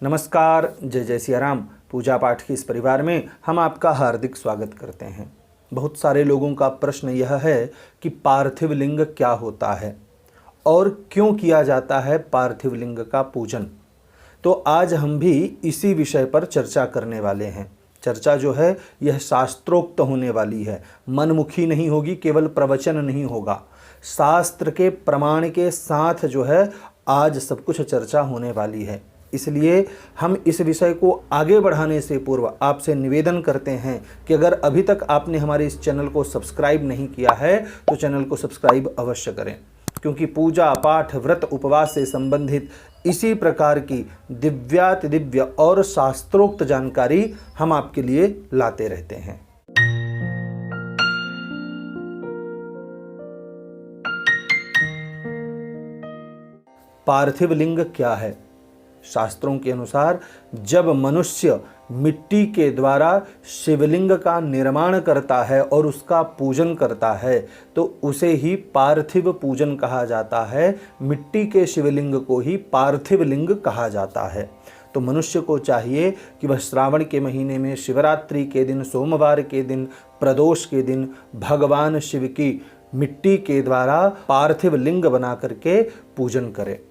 नमस्कार, जय जय सिया राम। पूजा पाठ के इस परिवार में हम आपका हार्दिक स्वागत करते हैं। बहुत सारे लोगों का प्रश्न यह है कि पार्थिव लिंग क्या होता है और क्यों किया जाता है पार्थिव लिंग का पूजन। तो आज हम भी इसी विषय पर चर्चा करने वाले हैं। चर्चा जो है यह शास्त्रोक्त होने वाली है, मनमुखी नहीं होगी, केवल प्रवचन नहीं होगा। शास्त्र के प्रमाण के साथ जो है आज सब कुछ चर्चा होने वाली है। इसलिए हम इस विषय को आगे बढ़ाने से पूर्व आपसे निवेदन करते हैं कि अगर अभी तक आपने हमारे इस चैनल को सब्सक्राइब नहीं किया है तो चैनल को सब्सक्राइब अवश्य करें, क्योंकि पूजा पाठ व्रत उपवास से संबंधित इसी प्रकार की दिव्याति दिव्य और शास्त्रोक्त जानकारी हम आपके लिए लाते रहते हैं। पार्थिव लिंग क्या है? शास्त्रों के अनुसार जब मनुष्य मिट्टी के द्वारा शिवलिंग का निर्माण करता है और उसका पूजन करता है तो उसे ही पार्थिव पूजन कहा जाता है। मिट्टी के शिवलिंग को ही पार्थिव लिंग कहा जाता है। तो मनुष्य को चाहिए कि वह श्रावण के महीने में शिवरात्रि के दिन, सोमवार के दिन, प्रदोष के दिन भगवान शिव की मिट्टी के द्वारा पार्थिव लिंग बना करके पूजन करे।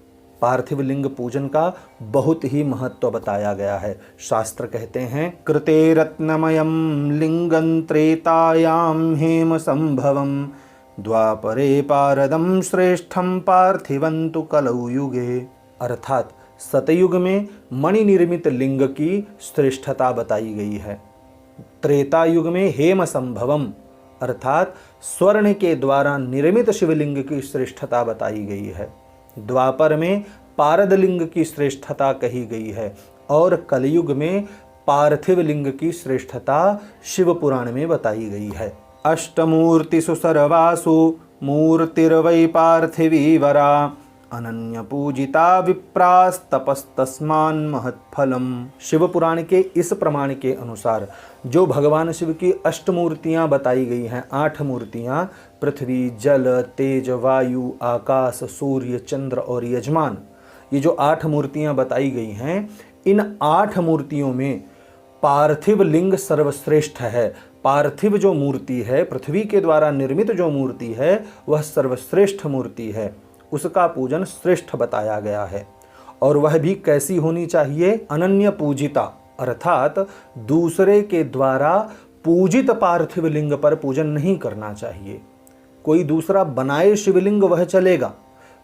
पार्थिव लिंग पूजन का बहुत ही महत्व बताया गया है। शास्त्र कहते हैं, कृते रत्नमयं लिंगं त्रेतायां हेम संभवं द्वापरे पारदं श्रेष्ठं पार्थिवं तु कलौ युगे। अर्थात सतयुग में मणि निर्मित लिंग की श्रेष्ठता बताई गई है। त्रेता युग में हेम संभवम अर्थात स्वर्ण के द्वारा निर्मित शिवलिंग की श्रेष्ठता बताई गई है। द्वापर में पारद लिंग की श्रेष्ठता कही गई है और कलयुग में पार्थिव लिंग की श्रेष्ठता शिव पुराण में बताई गई है। अष्टमूर्तिषु सर्वासु मूर्तिर्वै पार्थिवी वरा अनन्य पूजिता विप्रास्तपस्तस्मान् महत्फलम। शिव पुराण के इस प्रमाण के अनुसार जो भगवान शिव की अष्टमूर्तियां बताई गई हैं, 8 मूर्तियां, पृथ्वी, जल, तेज, वायु, आकाश, सूर्य, चंद्र और यजमान, ये जो 8 मूर्तियां बताई गई हैं, इन 8 मूर्तियों में पार्थिव लिंग सर्वश्रेष्ठ है। पार्थिव जो मूर्ति है, पृथ्वी के द्वारा निर्मित जो मूर्ति है, वह सर्वश्रेष्ठ मूर्ति है। उसका पूजन श्रेष्ठ बताया गया है। और वह भी कैसी होनी चाहिए? अनन्य पूजिता अर्थात दूसरे के द्वारा पूजित पार्थिव लिंग पर पूजन नहीं करना चाहिए। कोई दूसरा बनाए शिवलिंग वह चलेगा,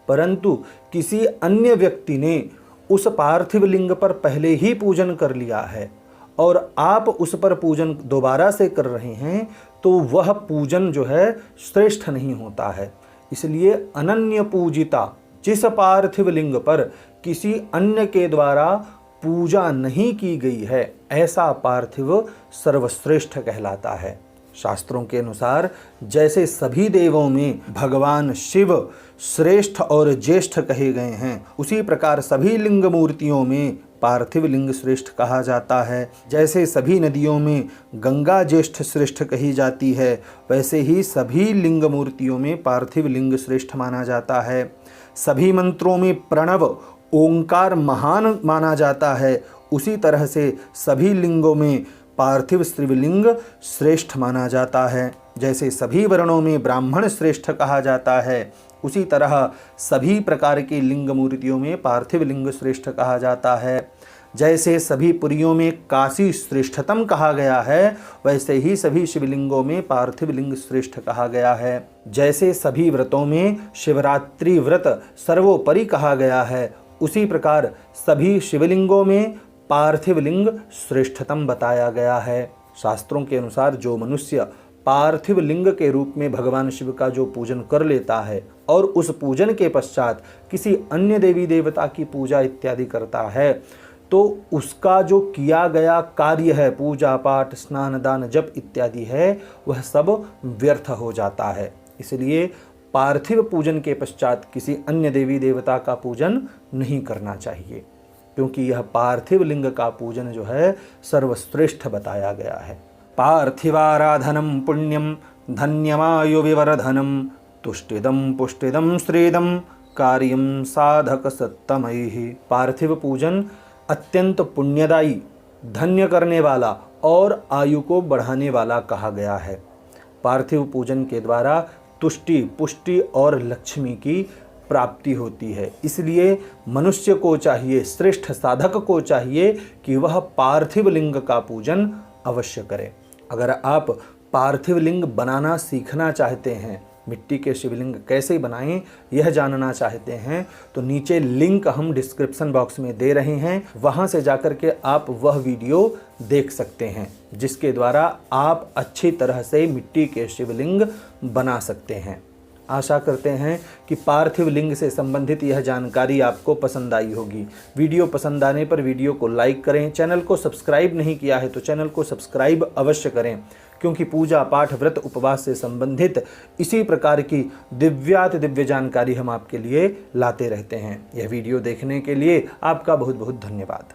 परंतु किसी अन्य व्यक्ति ने उस पार्थिव लिंग पर पहले ही पूजन कर लिया है और आप उस पर पूजन दोबारा से कर रहे हैं तो वह पूजन जो है श्रेष्ठ नहीं होता है। इसलिए अनन्य पूजिता, जिस पार्थिव लिंग पर किसी अन्य के द्वारा पूजा नहीं की गई है, ऐसा पार्थिव सर्वश्रेष्ठ कहलाता है। शास्त्रों के अनुसार जैसे सभी देवों में भगवान शिव श्रेष्ठ और ज्येष्ठ कहे गए हैं, उसी प्रकार सभी लिंग मूर्तियों में पार्थिव लिंग श्रेष्ठ कहा जाता है। जैसे सभी नदियों में गंगा ज्येष्ठ श्रेष्ठ कही जाती है, वैसे ही सभी लिंग मूर्तियों में पार्थिव लिंग श्रेष्ठ माना जाता है। सभी मंत्रों में प्रणव ओंकार महान माना जाता है, उसी तरह से सभी लिंगों में पार्थिव शिवलिंग श्रेष्ठ माना जाता है। जैसे सभी वर्णों में ब्राह्मण श्रेष्ठ कहा जाता है, उसी तरह सभी प्रकार की लिंग मूर्तियों में पार्थिव लिंग श्रेष्ठ कहा जाता है। जैसे सभी पुरियों में काशी श्रेष्ठतम कहा गया है, वैसे ही सभी शिवलिंगों में पार्थिव लिंग श्रेष्ठ कहा गया है। जैसे सभी व्रतों में शिवरात्रि व्रत सर्वोपरि कहा गया है, उसी प्रकार सभी शिवलिंगों में पार्थिव लिंग श्रेष्ठतम बताया गया है। शास्त्रों के अनुसार जो मनुष्य पार्थिव लिंग के रूप में भगवान शिव का जो पूजन कर लेता है और उस पूजन के पश्चात किसी अन्य देवी देवता की पूजा इत्यादि करता है, तो उसका जो किया गया कार्य है, पूजा पाठ स्नान दान जप इत्यादि है, वह सब व्यर्थ हो जाता है। इसलिए पार्थिव पूजन के पश्चात किसी अन्य देवी देवता का पूजन नहीं करना चाहिए, क्योंकि यह पार्थिव लिंग का पूजन जो है सर्वश्रेष्ठ बताया गया है। पार्थिवाराधनम पुण्यम धन्यमायु विवर्धनम तुष्टिदम पुष्टिदम श्रीदम कार्यम साधक सत्तमयि। पार्थिव पूजन अत्यंत पुण्यदायी, धन्य करने वाला और आयु को बढ़ाने वाला कहा गया है। पार्थिव पूजन के द्वारा तुष्टि, पुष्टि और लक्ष्मी की प्राप्ति होती है। इसलिए मनुष्य को चाहिए, श्रेष्ठ साधक को चाहिए कि वह पार्थिव लिंग का पूजन अवश्य करे। अगर आप पार्थिव लिंग बनाना सीखना चाहते हैं, मिट्टी के शिवलिंग कैसे बनाएं यह जानना चाहते हैं, तो नीचे लिंक हम डिस्क्रिप्शन बॉक्स में दे रहे हैं, वहां से जाकर के आप वह वीडियो देख सकते हैं, जिसके द्वारा आप अच्छी तरह से मिट्टी के शिवलिंग बना सकते हैं। आशा करते हैं कि पार्थिव लिंग से संबंधित यह जानकारी आपको पसंद आई होगी। वीडियो पसंद आने पर वीडियो को लाइक करें। चैनल को सब्सक्राइब नहीं किया है तो चैनल को सब्सक्राइब अवश्य करें, क्योंकि पूजा पाठ, व्रत, उपवास से संबंधित इसी प्रकार की दिव्याति दिव्य जानकारी हम आपके लिए लाते रहते हैं। यह वीडियो देखने के लिए आपका बहुत बहुत धन्यवाद।